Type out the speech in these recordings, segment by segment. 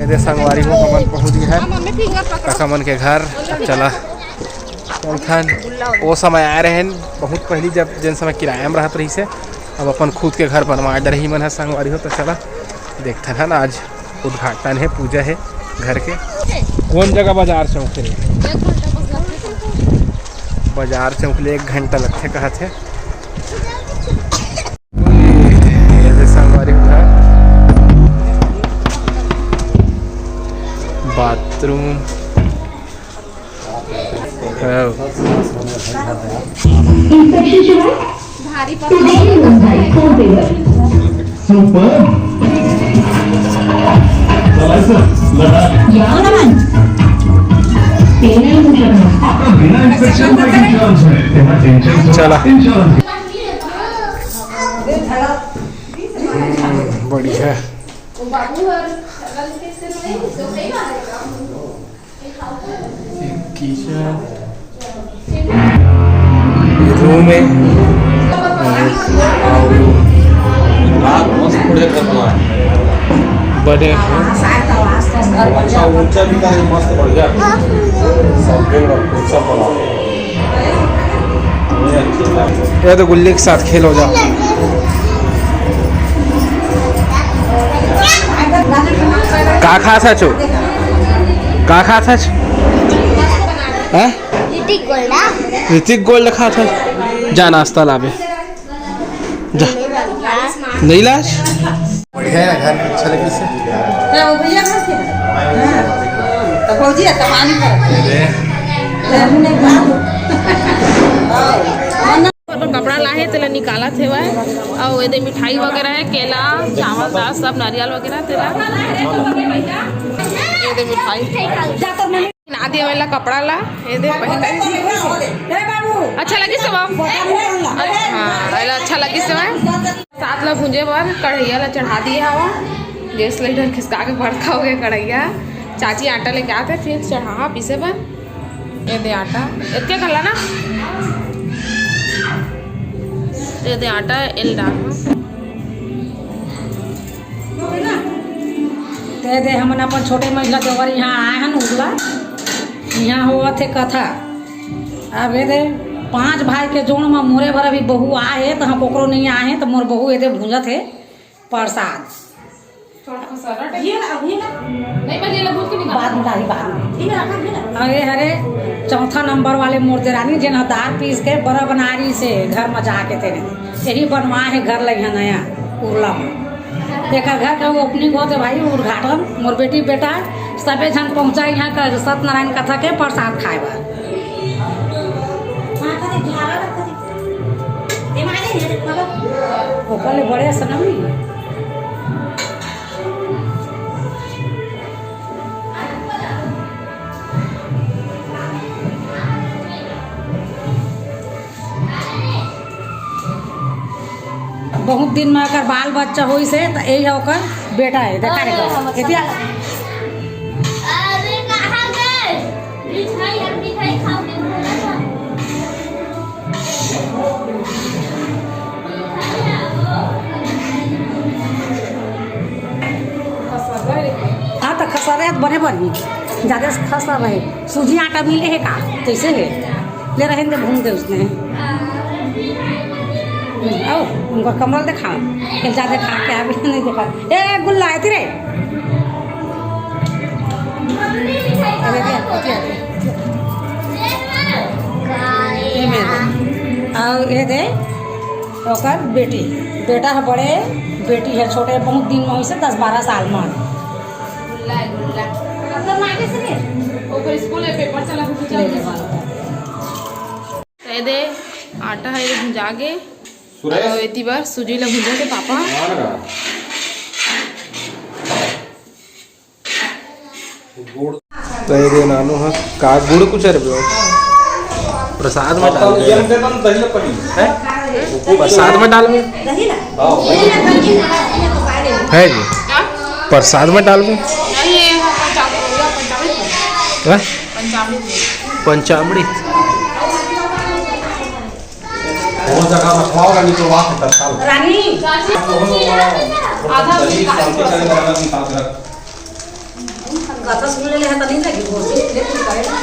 मेरे संगवारी को कमन पहुँच गया है कमन के घर। चला चलथन वो समय आए रहे बहुत पहली जब जिन समय किराया में रहत रही से अब अपन खुद के घर बनवा रही मन है संगवारी हो। तो चला देखते हैं आज उद्घाटन है पूजा है घर के। कौन जगह बाजार चौक है? बाजार चौक ले 1 घंटा लगते कहते संगवारी घर बाथरूम चला बढ़िया किचन रूम है बड़े ये तो गुल्ली के साथ खेल हो जाओ। का खा था चो का खा था ऋतिक गोल्ड खा था जा नाश्ता लावे जा नहीं लाश बढ़िया है घर अच्छा लगी से कपड़ा लाहे तेला निकाला थे वह और ये मिठाई वगैरह है केला चावल दाल सब नारियल वगैरह तेला ये मिठाई नादिया वाला कपड़ा ला ये दे पहले अच्छा लगी सब हाँ अच्छा लगी सब साथ ला भुंजे बार कढ़ैया ला चढ़ा दिए हवा गैस सिलेंडर खिसका के भड़का हो गया कढ़ैया। चाची आटा लेके आते फिर चढ़ा पीसे पर ये दे आटा इतने कर ला ना ये दे आटा एल डाल दे हमन अपन छोटे महिला देवर यहाँ आए हैं उगला यहाँ हुआ थे कथा। अब ये दे 5 भाई के जोड़ में मोरे भर अभी बहू आए है तो हम ओकरो नहीं आए हैं तो मोर बहू ये दे भूजा थे प्रसाद अरे हरे चौथा नंबर वाले मूर्ति रानी जिन्हें दाल पीस के बड़ा बनारी से घर में जाके थे यही बनवा है घर लगे नया उर्ला में एक घर का ओपनिंग होते भाई उद्घाटन मोर बेटी बेटा सबे जन पहुँचा यहाँ का सत्यनारायण कथा के प्रसाद खाए बा बड़े सनमी बहुत दिन में अगर बाल बच्चा हो से तो यही होकर बेटा है देखा रे हाँ तो खसरेत बने बनी ज़्यादा खसा रहे सूजी आटा मिले है का कैसे है ले रहे थे भून दे उसने आओ उनका कमल दिखाओ ज़्यादा खा के अभी नहीं देखा ए गुल्ला है तेरे और ये दे ओकर बेटी बेटा है बड़े बेटी है छोटे बहुत दिन में से 10-12 साल में दे आटा है भुजा के इतनी बार सूजी ला भुजा के पापा तो ये नानू है का गुड़ कुछ प्रसाद में डाल प्रसाद में डाल है जी प्रसाद में डाल पंचामृत कथा सुन ले है तो नहीं लगी वो से लेकिन करेगा।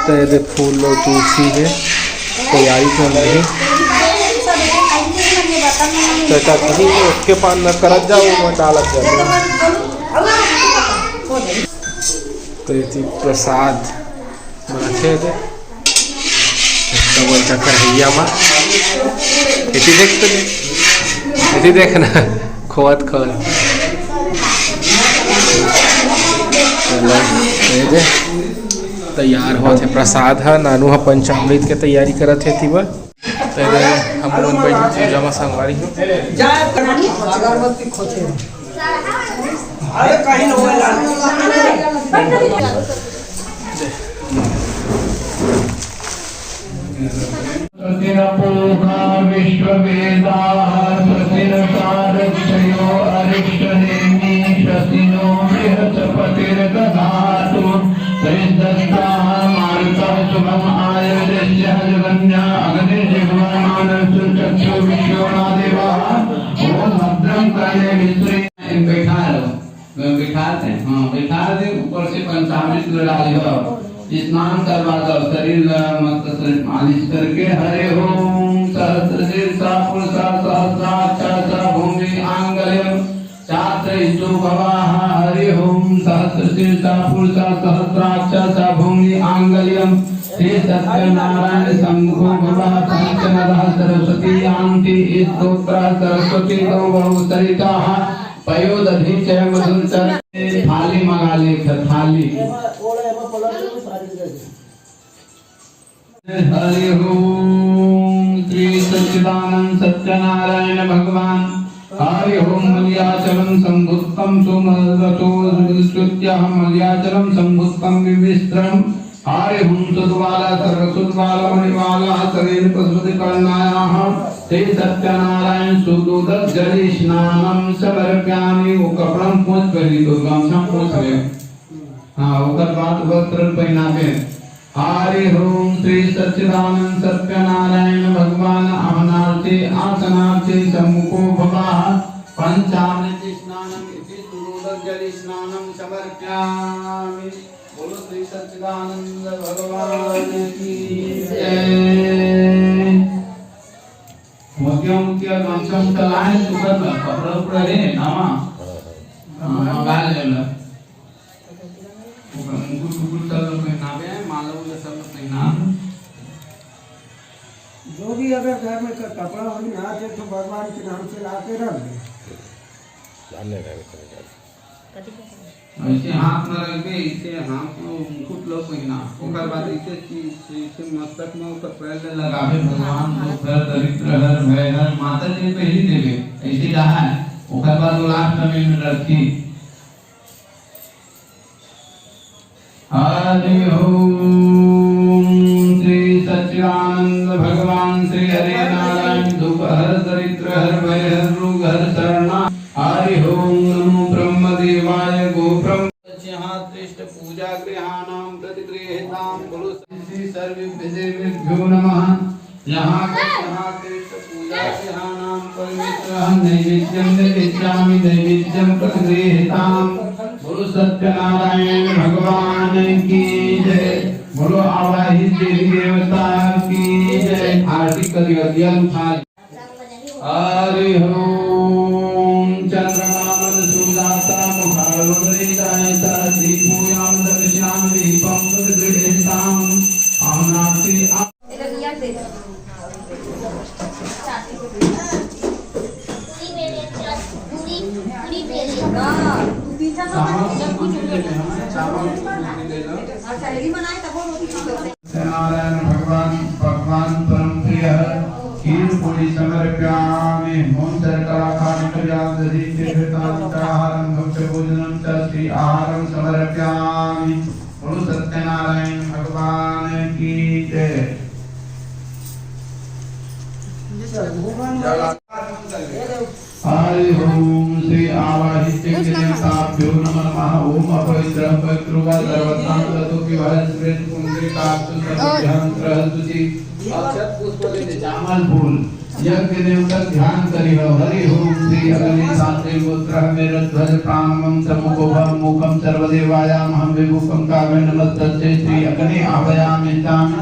तो ये फूल लो तुलसी है तैयारी चल रही। तो कहीं उसके पान न करत जाओ मैं डालत जाओ। तो ये प्रसाद रखे थे डबल का कढ़ैया में इति देखना खोत खोल दे तैयार हुआ थे प्रसाद है नानू है पंचामृत के तैयारी करत थे थी बस हम लोग पूजा में संगवारी हूँ बैठा ऊपर से पंचामृत डालियो स्नान करवा दो शरीर मत मालिश करके हरे ओम सहस्रशीर्षा पुरुषा सहस्राक्षा भूमि आंगल्यम चात्रयितो भवाः हरे ओम सहस्रशीर्षा पुरुषा सहस्राक्षा भूमि आंगल्यम श्री सत्यनारायण शंभो भवः पंचनदः सरस्वती आंति स्तोत्र सरस्वती गौ बहु सरिताः पयोदधि च मधुर थाली मंगा ले थाली हरि ओम श्री सच्चिदानंद सत्यनारायण भगवान हरि ओम मलयाचलम संभुत्तम सुमरतो सुत्याह मलयाचलम संभुत्तम विविस्त्रम हरि ओम सुद्वाला सर्वसुद्वाला मणिवाला शरीर पशुपति कर्णायाः श्री सत्यनारायण सुदूत जलि स्नानम समर्पयामि वो कपड़म पोंछ करी तो गामछा पोंछ ले हां ओकर बाद वस्त्र पहनावे हरि ओम श्री सच्चिदानंद सत्यनारायण भगवान आमनार्थे आसनार्थे सम्मुखो भवः पंचामृत स्नानम इति सुदूत जलि स्नानम समर्पयामि बोलो श्री सच्चिदानंद भगवान की जय मोतिया गमछम चलाए सुकर कपड़ा उपड़ा रे नामा मंगा लेला ओकर मुकुट मुकुट सब लोग पहनावे माला उला सब लोग पहना जो भी अगर घर में कपड़ा हो ना दे तो भगवान के नाम से लाके रख दे ऐसे हाथ में रख के इसे हाथ में मुकुट लोग पहना ओकर बाद इसे मस्तक में ऊपर पैर ले लगावे भगवान को घर दरिद्र हर भय हर माता जी पहली देवे ऐसे रहा है ओकर बाद लास्ट में रखी हरि ओम श्री सच्चिदानंद भगवान श्री हरि नारायण दुख हर दरिद्र हर भय हर रोग हर शरणा हरि ओम नमो ब्रह्म देवाय गो ब्रह्म यहाँ त्रिष्ट पूजा गृहाणाम प्रतिगृहीताम गुरु श्री सर्वेभ्यो नमः यहाँ त्रिष्ट पूजा गृहाणाम परमेश्वरः नैवेद्यं निवेद्यामि नैवेद्यं प्रतिगृहीताम बोलो सत्यनारायण भगवान की जय बोलो आवाहित देवी देवता की जय आरती करियो दिया उठा हरि ओम चंद्रमामन सुजाता मुखारवदरितायता दीपोयाम दर्शनाम दीपम गृहीताम आमनाति नारायण भगवान परम प्रिय खीर पूरी समर्पयामि होम शर्करा खानिकर्यां दधि तीर्थांताहारं भक्ष भोजनं च श्री आहारं समर्पयामि बोलो सत्यनारायण भगवान की जय हरि ओम श्री आवाहित देवताभ्यो नमः ओम अपवित्र पवित्रुवा सर्वत्रांतु विवाह स्मृत पुंडरीकाक्षु सर्वभ्यंत्र तुति अक्षत पुष्प ले चावल फूल यज्ञ देवता ध्यान करिहो। हरि ओम श्री अग्नि शांति गोत्र मेरा ध्वज प्राणम समुखम मुखम सर्वदेवायाम हम विभुकम काव्य नमस्ते श्री अग्नि आवायामि ताम।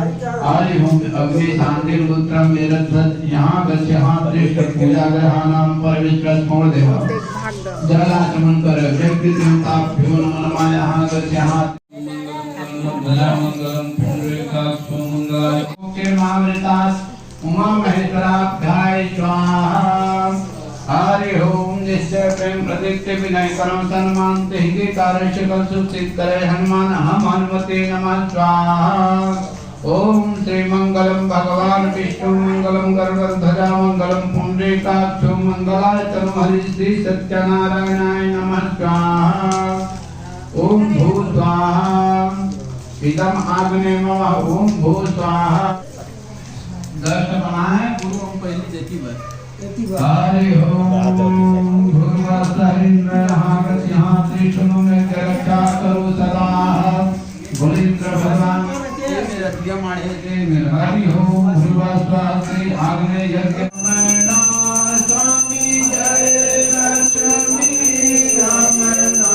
हरि ओम अग्नि शांति गोत्र मेरा ध्वज यहाँ गच्छहाँ श्रेष्ठ पूजा ग्रहाणाम परमेश्वर स्मरण देवा जल आचमन कर यज्ञ देवता भ्यो नमः यहाँ गच्छहाँ मंगलम पुंडरीकाक्ष मंगलाय ओके महामृतास उमा महेश्वराभ्याय स्वाहा। हरि ओम निश्चय प्रेम प्रदीप्ति विनय कर्म सम्मान हिंदी कार्य कल सुचित करे हनुमान हम हनुमते नमः स्वाहा। ओम श्री मंगलम भगवान विष्णु मंगलम गरुड़ध्वजा मंगलम पुंडरीकाक्ष मंगलाय तनुहरि श्री सत्यनारायणाय नमः स्वाहा। ओम भू स्वाहा इदम आग्ने नमः। ओम भू स्वाहा दर्शन बना है गुरु हम पहली देखी बात। हरि ओम भूर्भुवस्सुरेन्द्र हागत यहाँ त्रिशूल में रक्षा करो सदा गुणेन्द्र भगवान ये मेरा दिया माने के मेरा। हरि ओम भूर्भुवस्सुरे आग्ने यज्ञ नमः स्वामी जय लक्ष्मी रमणा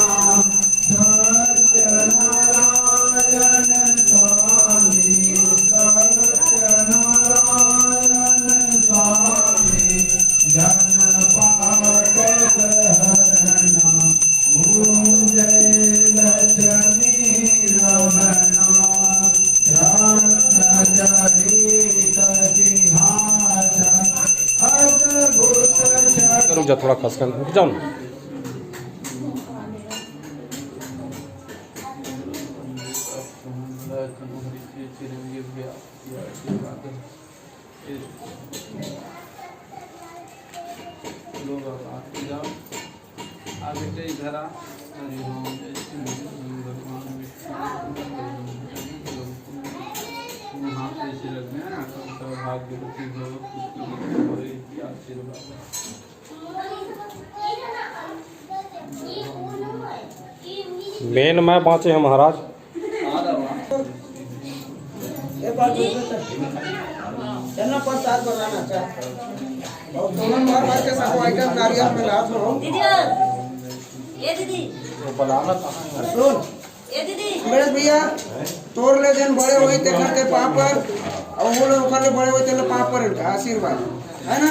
सत्यनारायण स्वामी रुक जा थोड़ा खस कर रुक जाओ ना। मेन में बाँचे हैं महाराज। प्रसाद बनाना चाहते और दोनों बार के सब आइटम नारियल में ला दो। ये दीदी सुन ये दीदी गणेश भैया तोड़ ले जन बड़े हुए थे घर के पापड़ और वो लोग खाने बड़े हुए थे पापड़ का आशीर्वाद है ना।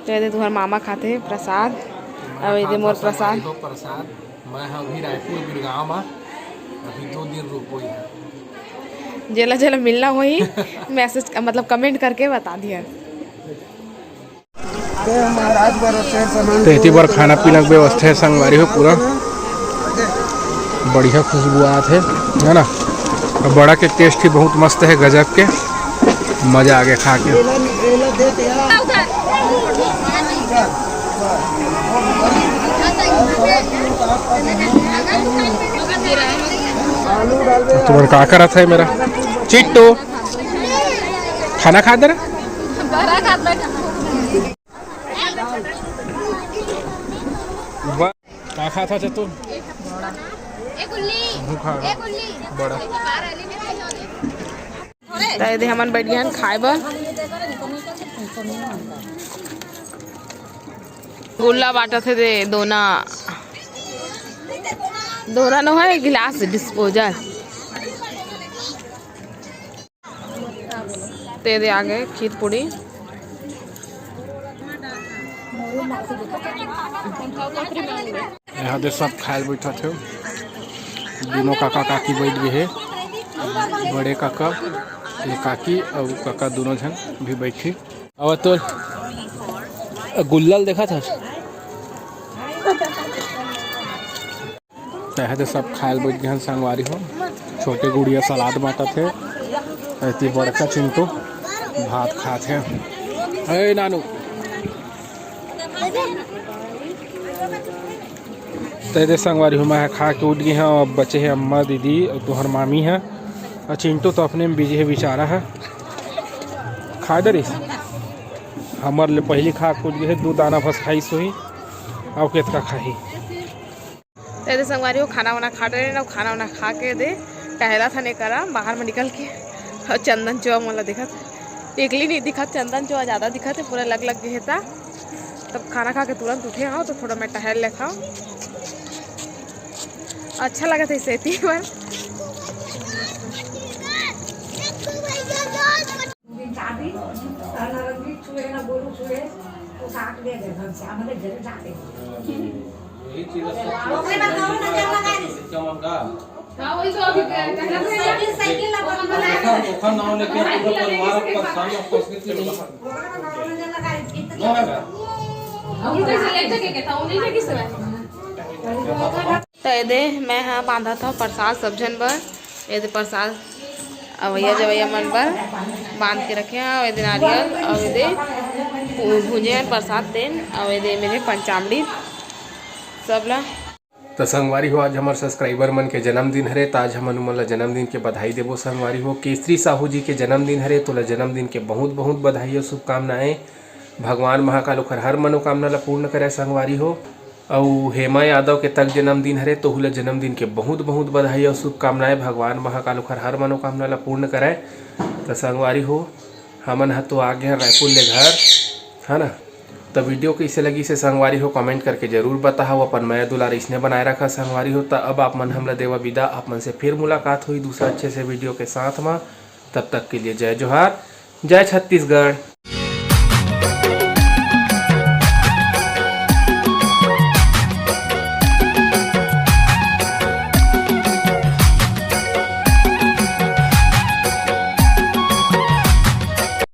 तो ये तुम्हारे मामा खाते हैं प्रसाद और ये मोर प्रसाद। प्रसाद मैं अभी रायपुर गुड़गांव में अभी 2 दिन रुको है। जेला जेला मिलना हो ही मैसेज मतलब कमेंट करके बता दिया। तेती बार खाना पीना की व्यवस्था है संगवारी हो पूरा बढ़िया खुशबू आते है ना। और बड़ा के टेस्ट ही बहुत मस्त है गजब के मजा आ गया खा के। तुम्हारा क्या करा था मेरा चिट्टू खाना खा दे रहा क्या खा था चतुर बड़ा दे हमन बैठ गए खाए बर। गुल्ला बांटा थे दे दोना दोरा न है गिलास डिस्पोजल ते दे आगे खीर पूड़ी। यहाँ दे सब खाए बैठा थे दोनों काका काकी बैठ गए है। बड़े काका ये काकी और काका दोनों जन भी बैठी। और तो गुल्लल देखा था यहाँ दे सब खाए बैठ गए संगवारी हो। छोटे गुड़िया सलाद बांटा थे ऐसी बड़का चिंटू भात खाते हैं। अरे नानू तेरे संगवारी हूँ मैं खा के उठ गई हैं और बच्चे हैं अम्मा दीदी और तुहर मामी है और चिंटू तो अपने में बिजी है बेचारा है। खा दे रही हमारे लिए पहली खा के उठ गई है 2 दाना बस खाई सोही और केतका खाही। तेरे संगवारी हो खाना वाना खा रहे ना, खाना वाना खा के दे टहला था नहीं करा बाहर में निकल के। और चंदन चौक वाला दिखत एकली नहीं दिखत, चंदन चौक ज़्यादा दिखत है, पूरा लग गए था। तब खाना खा के तुरंत उठे आओ तो थोड़ा मैं टहल ले खाओ, अच्छा लगा था इसे पर। हाँ वही तो अभी साइकिल तो ये मैं हाँ बांधा था प्रसाद सब जन बर, ये प्रसाद अवैया जवैया मन बर बांध के रखे हैं। और नारियल और ये भुंजे प्रसाद देन और ये मेरे पंचामृत सब ला। तो संगवारी हो आज हमारे सब्सक्राइबर मन के जन्मदिन हरे, तो आज हमन उमन ला जन्मदिन के बधाई देबो। संगवारी हो केसरी साहू जी के जन्मदिन हरे, तो ला जन्मदिन के बहुत बहुत बधाई और शुभकामनाएं। भगवान महाकाल ओखर हर मनोकामना ला पूर्ण करे संगवारी हो। और हेमा यादव के तक जन्मदिन हरे, तो हुला जन्मदिन के बहुत बहुत बधाई और शुभकामनाएं। भगवान महाकाल ओखर हर मनोकामना ला पूर्ण करे। तो संगवारी हो हमन ह तो आ गए रायपुर ले घर, है ना। तो वीडियो कैसे लगी से संगवारी हो कमेंट करके जरूर बताओ। अपन माया दुलार इसने बनाए रखा संगवारी हो। तो अब आप मन हमला देवा विदा, आप मन से फिर मुलाकात हुई दूसरा अच्छे से वीडियो के साथ में। तब तक के लिए जय जोहार, जय छत्तीसगढ़।